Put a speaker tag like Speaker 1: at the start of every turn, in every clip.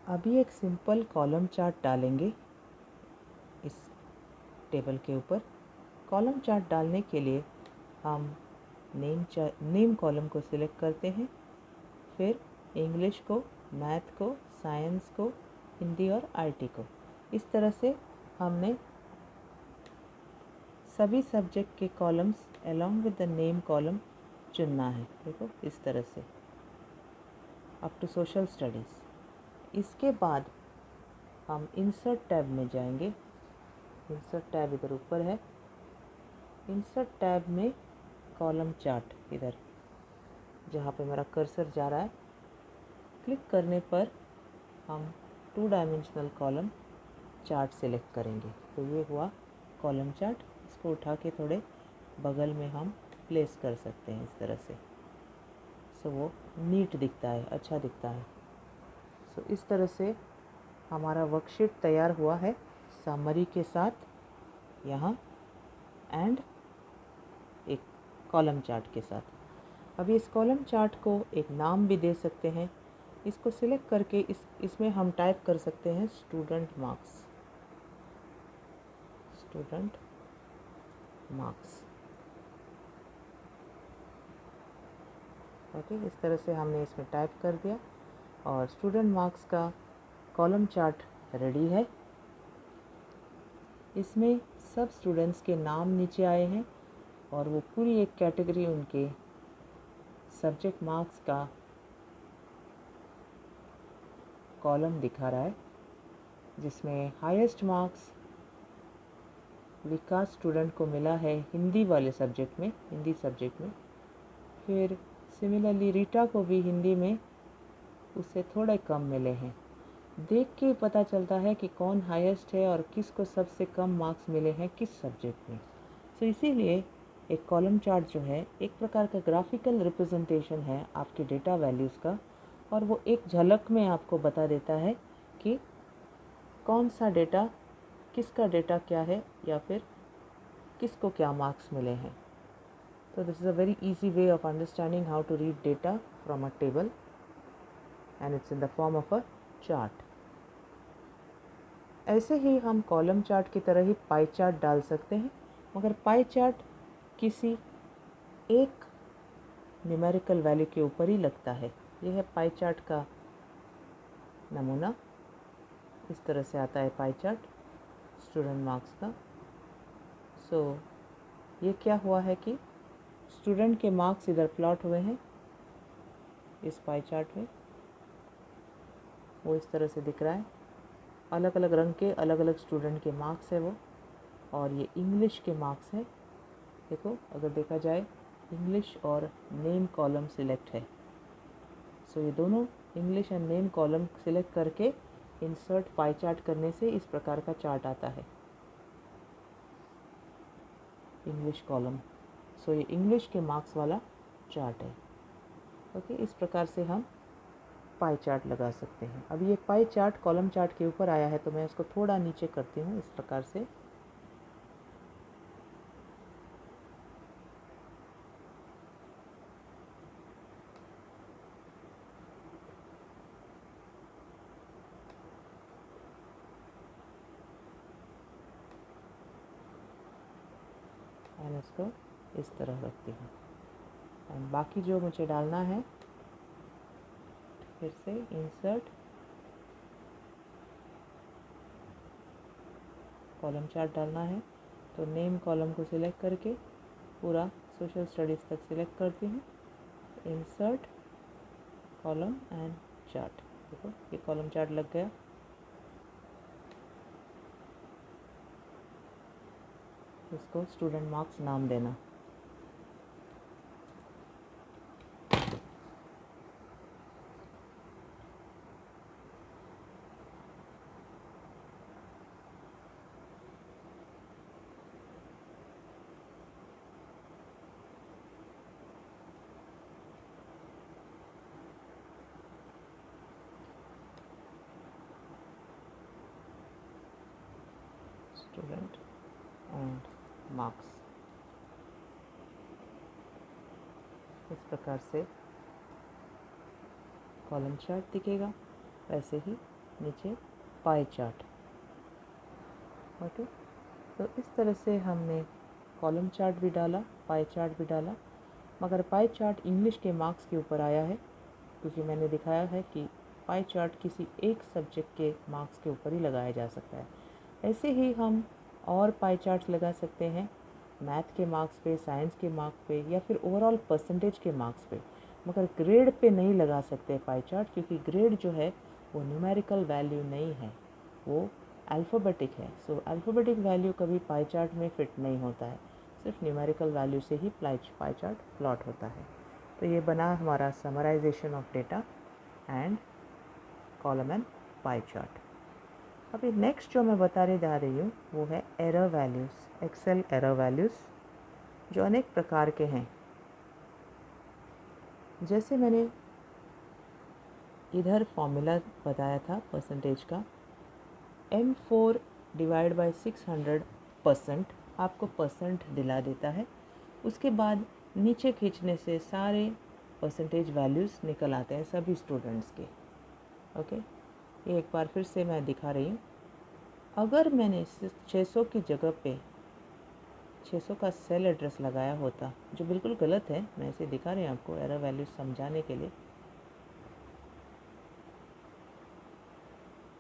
Speaker 1: अभी एक simple column chart डालेंगे इस टेबल के ऊपर। कॉलम चार्ट डालने के लिए हम नेम कॉलम को सिलेक्ट करते हैं, फिर इंग्लिश को, मैथ को, साइंस को, हिंदी और आईटी को। इस तरह से हमने सभी सब्जेक्ट के columns along with the name column चुनना है। देखो इस तरह से अप टू सोशल स्टडीज़। इसके बाद हम इंसर्ट टैब में जाएंगे। इंसर्ट टैब इधर ऊपर है। इंसर्ट टैब में कॉलम चार्ट, इधर जहाँ पे मेरा कर्सर जा रहा है, क्लिक करने पर हम 2 डायमेंशनल कॉलम चार्ट सेलेक्ट करेंगे। तो ये हुआ कॉलम चार्ट। इसको उठा के थोड़े बगल में हम प्लेस कर सकते हैं इस तरह से। सो वो नीट दिखता है, अच्छा दिखता है। सो इस तरह से हमारा वर्कशीट तैयार हुआ है समरी के साथ यहाँ एंड एक कॉलम चार्ट के साथ। अभी इस कॉलम चार्ट को एक नाम भी दे सकते हैं। इसको सिलेक्ट करके इसमें हम टाइप कर सकते हैं student marks. Student marks. Okay, इस तरह से हमने इसमें टाइप कर दिया और स्टूडेंट मार्क्स का कॉलम चार्ट रेडी है। इसमें सब स्टूडेंट्स के नाम नीचे आए हैं और वो पूरी एक कैटेगरी उनके सब्जेक्ट मार्क्स का कॉलम दिखा रहा है, जिसमें हाईएस्ट मार्क्स विकास स्टूडेंट को मिला है हिंदी वाले सब्जेक्ट में, हिंदी सब्जेक्ट में। फिर सिमिलरली रीटा को भी हिंदी में उससे थोड़े कम मिले हैं। देख के पता चलता है कि कौन हाईएस्ट है और किसको सबसे कम मार्क्स मिले हैं किस सब्जेक्ट में। सो इसीलिए एक कॉलम चार्ट जो है एक प्रकार का ग्राफिकल रिप्रेजेंटेशन है आपके डेटा वैल्यूज़ का, और वो एक झलक में आपको बता देता है कि कौन सा डेटा, किसका डेटा क्या है या फिर किसको क्या मार्क्स मिले हैं। तो this is a very easy way of understanding how to read data from a table and it's in the form of a chart. ऐसे ही हम कॉलम चार्ट की तरह ही पाई चार्ट डाल सकते हैं, मगर पाई चार्ट किसी एक न्यूमेरिकल वैल्यू के ऊपर ही लगता है। यह है पाई चार्ट का नमूना। इस तरह से आता है पाई चार्ट स्टूडेंट मार्क्स का। सो ये क्या हुआ है कि स्टूडेंट के मार्क्स इधर प्लॉट हुए हैं इस पाई चार्ट में। वो इस तरह से दिख रहा है, अलग अलग रंग के अलग अलग स्टूडेंट के मार्क्स है वो। और ये इंग्लिश के मार्क्स हैं। देखो अगर देखा जाए इंग्लिश और नेम कॉलम सिलेक्ट है। सो ये दोनों English and name column select करके इंसर्ट पाई चार्ट करने से इस प्रकार का चार्ट आता है, इंग्लिश कॉलम। सो ये इंग्लिश के मार्क्स वाला चार्ट है। ओके, इस प्रकार से हम पाई चार्ट लगा सकते हैं। अब ये पाई चार्ट कॉलम चार्ट के ऊपर आया है तो मैं इसको थोड़ा नीचे करती हूँ इस प्रकार से। एंड इसको इस तरह रखती हूँ। एंड बाकी जो मुझे डालना है, फिर से इंसर्ट कॉलम चार्ट डालना है तो नेम कॉलम को सिलेक्ट करके पूरा सोशल स्टडीज़ तक सिलेक्ट करती हूँ। Insert column and chart. देखो ये कॉलम चार्ट लग गया। इसको स्टूडेंट मार्क्स नाम देना। Student and marks. इस प्रकार से कॉलम चार्ट दिखेगा। वैसे ही नीचे पाई चार्ट। ओके, तो इस तरह से हमने कॉलम चार्ट भी डाला, पाई चार्ट भी डाला, मगर पाई चार्ट इंग्लिश के मार्क्स के ऊपर आया है, क्योंकि मैंने दिखाया है कि पाई चार्ट किसी एक सब्जेक्ट के मार्क्स के ऊपर ही लगाया जा सकता है। ऐसे ही हम और पाई चार्ट्स लगा सकते हैं मैथ के मार्क्स पे, साइंस के मार्क्स पे, या फिर ओवरऑल परसेंटेज के मार्क्स पे, मगर ग्रेड पे नहीं लगा सकते पाई चार्ट, क्योंकि ग्रेड जो है वो न्यूमेरिकल वैल्यू नहीं है, वो अल्फ़ाबेटिक है। सो अल्फ़ाबेटिक वैल्यू कभी पाई चार्ट में फिट नहीं होता है, सिर्फ न्यूमेरिकल वैल्यू से ही पाई चार्ट प्लॉट होता है। तो ये बना हमारा summarization of data and column and pie chart. अभी नेक्स्ट जो मैं बताने जा रही हूँ वो है error values, Excel error values, जो अनेक प्रकार के हैं। जैसे मैंने इधर फॉर्मूला बताया था परसेंटेज का, M4 डिवाइड बाय 600% आपको परसेंट दिला देता है। उसके बाद नीचे खींचने से सारे परसेंटेज वैल्यूज़ निकल आते हैं सभी स्टूडेंट्स के। ओके, ये एक बार फिर से मैं दिखा रही हूँ। अगर मैंने 600 की जगह पे 600 का सेल एड्रेस लगाया होता, जो बिल्कुल गलत है, मैं इसे दिखा रही हूँ आपको एरर वैल्यूज समझाने के लिए,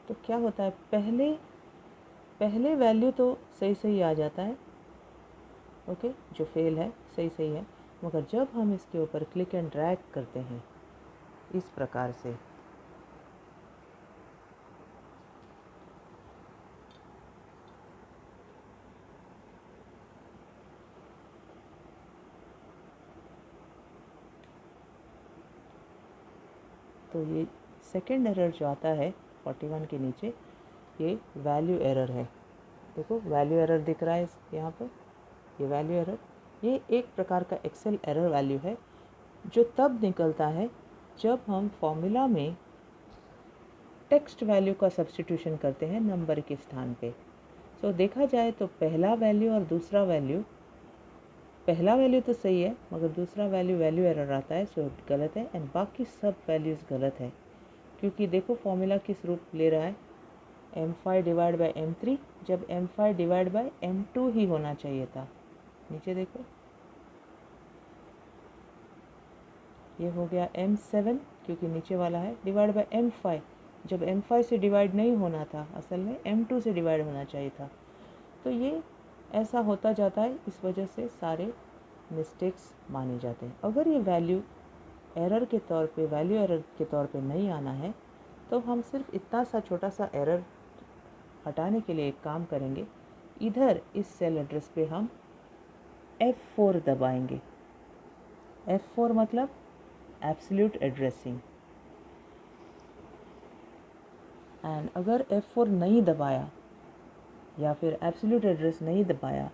Speaker 1: तो क्या होता है, पहले वैल्यू तो सही सही आ जाता है। ओके, जो फेल है सही सही है, मगर जब हम इसके ऊपर क्लिक एंड ड्रैग करते हैं इस प्रकार से, तो ये सेकेंड एरर जो आता है 41 के नीचे, ये वैल्यू एरर है। देखो वैल्यू एरर दिख रहा है यहाँ पर, ये वैल्यू एरर, ये एक प्रकार का एक्सेल एरर वैल्यू है, जो तब निकलता है जब हम फॉर्मूला में टेक्स्ट वैल्यू का सब्स्टिट्यूशन करते हैं नंबर के स्थान पे। सो देखा जाए तो पहला वैल्यू और दूसरा वैल्यू, पहला वैल्यू तो सही है मगर दूसरा वैल्यू एरर आता है, सो गलत है, एंड बाकी सब वैल्यूज़ गलत है। क्योंकि देखो फॉर्मूला किस रूप ले रहा है, M5 डिवाइड बाई M3, जब M5 डिवाइड बाई M2 ही होना चाहिए था। नीचे देखो, ये हो गया M7, क्योंकि नीचे वाला है, डिवाइड बाई M5, जब M5 से डिवाइड नहीं होना था, असल में M2 से डिवाइड होना चाहिए था। तो ये ऐसा होता जाता है, इस वजह से सारे मिस्टेक्स माने जाते हैं। अगर ये वैल्यू एरर के तौर पे, वैल्यू एरर के तौर पे नहीं आना है, तो हम सिर्फ इतना सा छोटा सा एरर हटाने के लिए एक काम करेंगे, इधर इस सेल एड्रेस पे हम F4 दबाएंगे। F4 मतलब एब्सोल्यूट एड्रेसिंग, एंड अगर F4 नहीं दबाया या फिर एब्सोल्यूट एड्रेस नहीं दबाया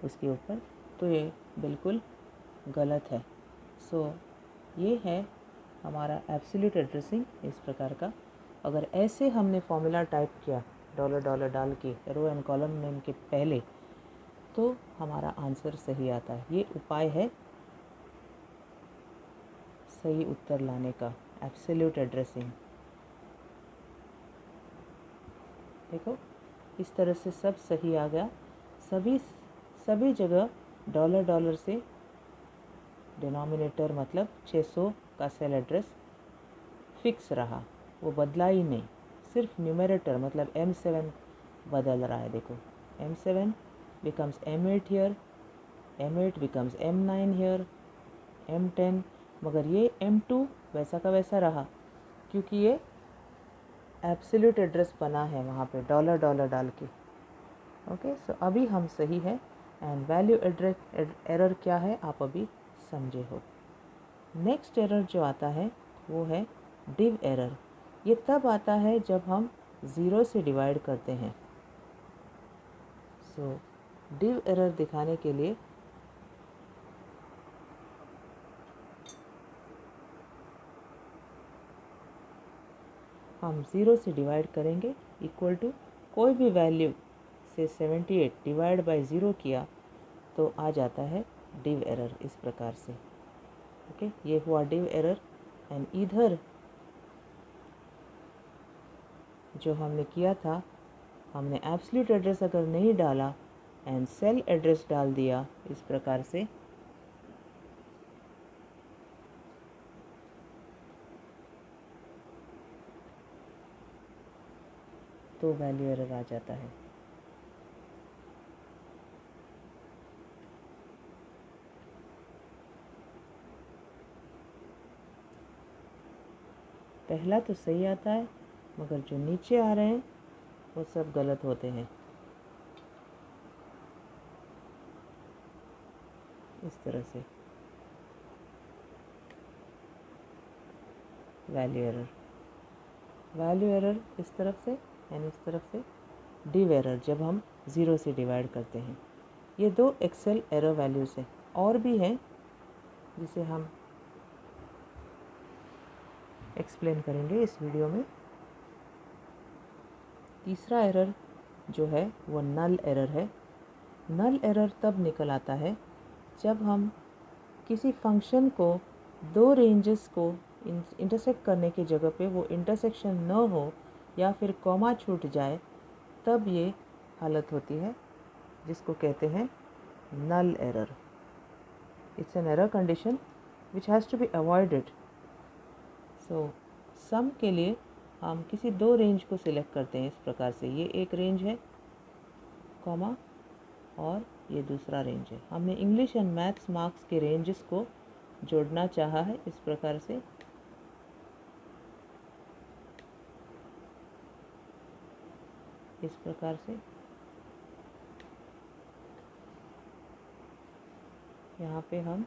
Speaker 1: उसके ऊपर, तो ये बिल्कुल गलत है। सो ये है हमारा एब्सोल्यूट एड्रेसिंग, इस प्रकार का। अगर ऐसे हमने फॉर्मूला टाइप किया $$ डाल के रो एंड कॉलम नेम के पहले, तो हमारा आंसर सही आता है। ये उपाय है सही उत्तर लाने का, एब्सोल्यूट एड्रेसिंग। देखो इस तरह से सब सही आ गया, सभी जगह $$ से डिनोमिनेटर मतलब 600 का सेल एड्रेस फिक्स रहा, वो बदला ही नहीं। सिर्फ न्यूमरेटर मतलब M7 बदल रहा है। देखो M7 becomes M8 here, M8 becomes M9 here, M10, मगर ये M2 वैसा का वैसा रहा, क्योंकि ये एब्सोल्यूट एड्रेस बना है वहाँ पे $$ डाल के। ओके, सो अभी हम सही है, एंड वैल्यू एरर क्या है आप अभी समझे हो। नेक्स्ट एरर जो आता है वो है डिव एरर। ये तब आता है जब हम 0 से डिवाइड करते हैं। सो डिव एरर दिखाने के लिए हम 0 से डिवाइड करेंगे, इक्वल टू कोई भी वैल्यू से 78 डिवाइड बाय 0 किया तो आ जाता है डिव एरर, इस प्रकार से। ओके, ये हुआ डिव एरर। एंड इधर जो हमने किया था, हमने एब्सोल्यूट एड्रेस अगर नहीं डाला एंड सेल एड्रेस डाल दिया इस प्रकार से, तो वैल्यू एरर आ जाता है। पहला तो सही आता है, मगर जो नीचे आ रहे हैं वो सब गलत होते हैं। इस तरह से वैल्यू एरर इस तरफ से एंड इस तरफ से डिव एरर जब हम 0 से डिवाइड करते हैं। ये 2 एक्सेल एरर वैल्यूज़ हैं, और भी हैं जिसे हम एक्सप्लेन करेंगे इस वीडियो में। तीसरा एरर जो है वो नल एरर है। नल एरर तब निकल आता है जब हम किसी फंक्शन को 2 रेंजेस को इंटरसेक्ट करने की जगह पे वो इंटरसेक्शन न हो या फिर कॉमा छूट जाए, तब ये हालत होती है जिसको कहते हैं null error. It's an error condition which has to be avoided. So sum के लिए हम किसी 2 रेंज को सिलेक्ट करते हैं इस प्रकार से। ये एक रेंज है, कॉमा, और ये दूसरा रेंज है। हमने इंग्लिश एंड मैथ्स मार्क्स के रेंजेस को जोड़ना चाहा है इस प्रकार से। इस प्रकार से यहाँ पे हम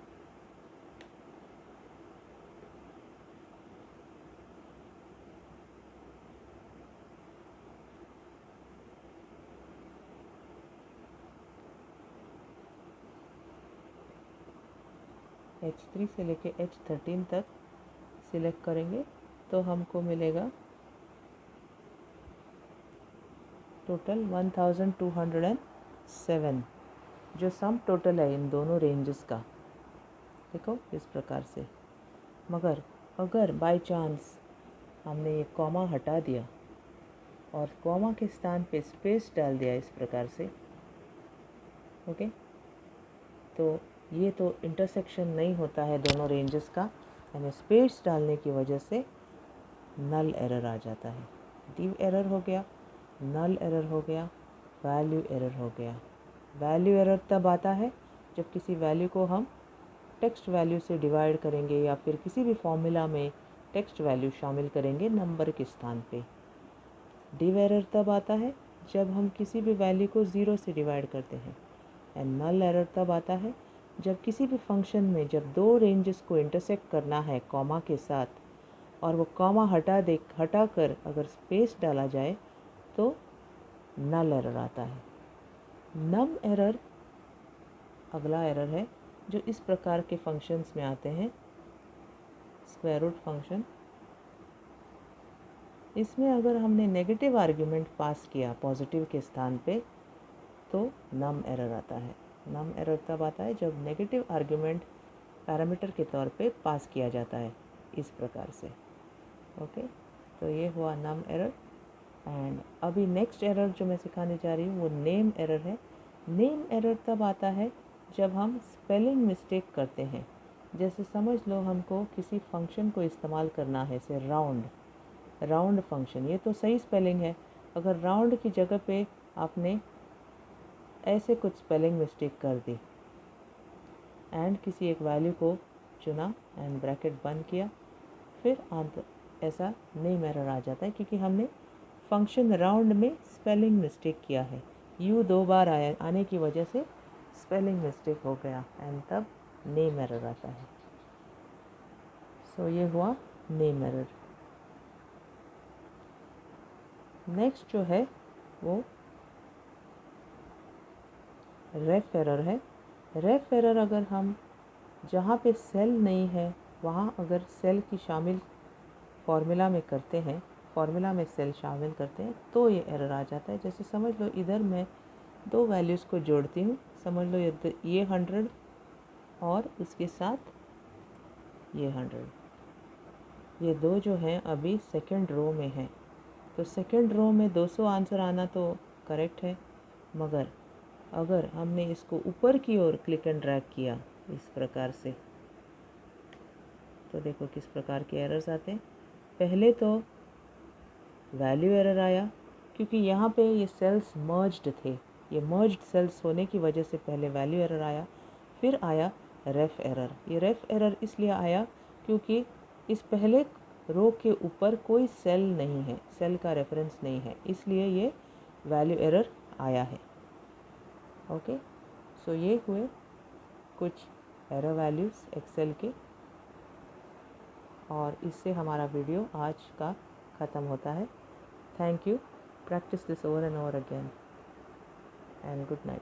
Speaker 1: H3 से लेके H13 तक सिलेक्ट करेंगे तो हमको मिलेगा टोटल 1207, जो सम टोटल है इन दोनों रेंजेस का। देखो इस प्रकार से। मगर अगर बाय चांस हमने ये कॉमा हटा दिया और कॉमा के स्थान पे स्पेस डाल दिया इस प्रकार से, ओके, तो ये तो इंटरसेक्शन नहीं होता है दोनों रेंजेस का, यानी स्पेस डालने की वजह से नल एरर आ जाता है। डिव एरर हो गया, नल एरर हो गया, वैल्यू एरर हो गया। वैल्यू एरर तब आता है जब किसी वैल्यू को हम टेक्स्ट वैल्यू से डिवाइड करेंगे या फिर किसी भी फॉर्मूला में टेक्स्ट वैल्यू शामिल करेंगे नंबर के स्थान पे। डिव एरर तब आता है जब हम किसी भी वैल्यू को 0 से डिवाइड करते हैं। एंड नल एरर तब आता है जब किसी भी फंक्शन में जब 2 रेंजेस को इंटरसेक्ट करना है कॉमा के साथ, और वो कॉमा हटा कर अगर स्पेस डाला जाए तो नल एरर आता है। नम एरर अगला एरर है जो इस प्रकार के फंक्शंस में आते हैं। स्क्वायर रूट फंक्शन, इसमें अगर हमने नेगेटिव आर्ग्यूमेंट पास किया पॉजिटिव के स्थान पे तो नम एरर आता है। नम एरर तब आता है जब नेगेटिव आर्ग्यूमेंट पैरामीटर के तौर पे पास किया जाता है इस प्रकार से। ओके, तो ये हुआ नम एरर। एंड अभी नेक्स्ट एरर जो मैं सिखाने जा रही हूँ वो नेम एरर है। नेम एरर तब आता है जब हम स्पेलिंग मिस्टेक करते हैं। जैसे समझ लो हमको किसी फंक्शन को इस्तेमाल करना है, से राउंड फंक्शन, ये तो सही स्पेलिंग है। अगर राउंड की जगह पे आपने ऐसे कुछ स्पेलिंग मिस्टेक कर दी एंड किसी एक वैल्यू को चुना एंड ब्रैकेट बंद किया, फिर ऐसा नेम एरर आ जाता है क्योंकि हमने फंक्शन राउंड में स्पेलिंग मिस्टेक किया है। यू 2 बार आने की वजह से स्पेलिंग मिस्टेक हो गया एंड तब नेम एरर आता है। सो ये हुआ नेम एरर। नेक्स्ट जो है वो रेफ एरर है। रेफ एरर अगर हम जहाँ पे सेल नहीं है वहाँ अगर सेल की शामिल फॉर्मूला में करते हैं, फॉर्मूला में सेल शामिल करते हैं तो ये एरर आ जाता है। जैसे समझ लो इधर मैं 2 वैल्यूज़ को जोड़ती हूँ। समझ लो ये 100 और उसके साथ ये 100, ये 2 जो हैं अभी सेकंड रो में हैं। तो सेकंड रो में 200 आंसर आना तो करेक्ट है, मगर अगर हमने इसको ऊपर की ओर क्लिक एंड ड्रैग किया इस प्रकार से, तो देखो किस प्रकार के एरर्स आते हैं। पहले तो वैल्यू एरर आया, क्योंकि यहाँ पे ये सेल्स मर्ज्ड थे, ये मर्ज्ड सेल्स होने की वजह से पहले वैल्यू एरर आया। फिर आया रेफ एरर। ये रेफ एरर इसलिए आया क्योंकि इस पहले रो के ऊपर कोई सेल नहीं है, सेल का रेफरेंस नहीं है, इसलिए ये वैल्यू एरर आया है। ओके, सो ये हुए कुछ एरर वैल्यूज़ एक्सेल के, और इससे हमारा वीडियो आज का ख़त्म होता है। Thank you. Practice this over and over again, and good night.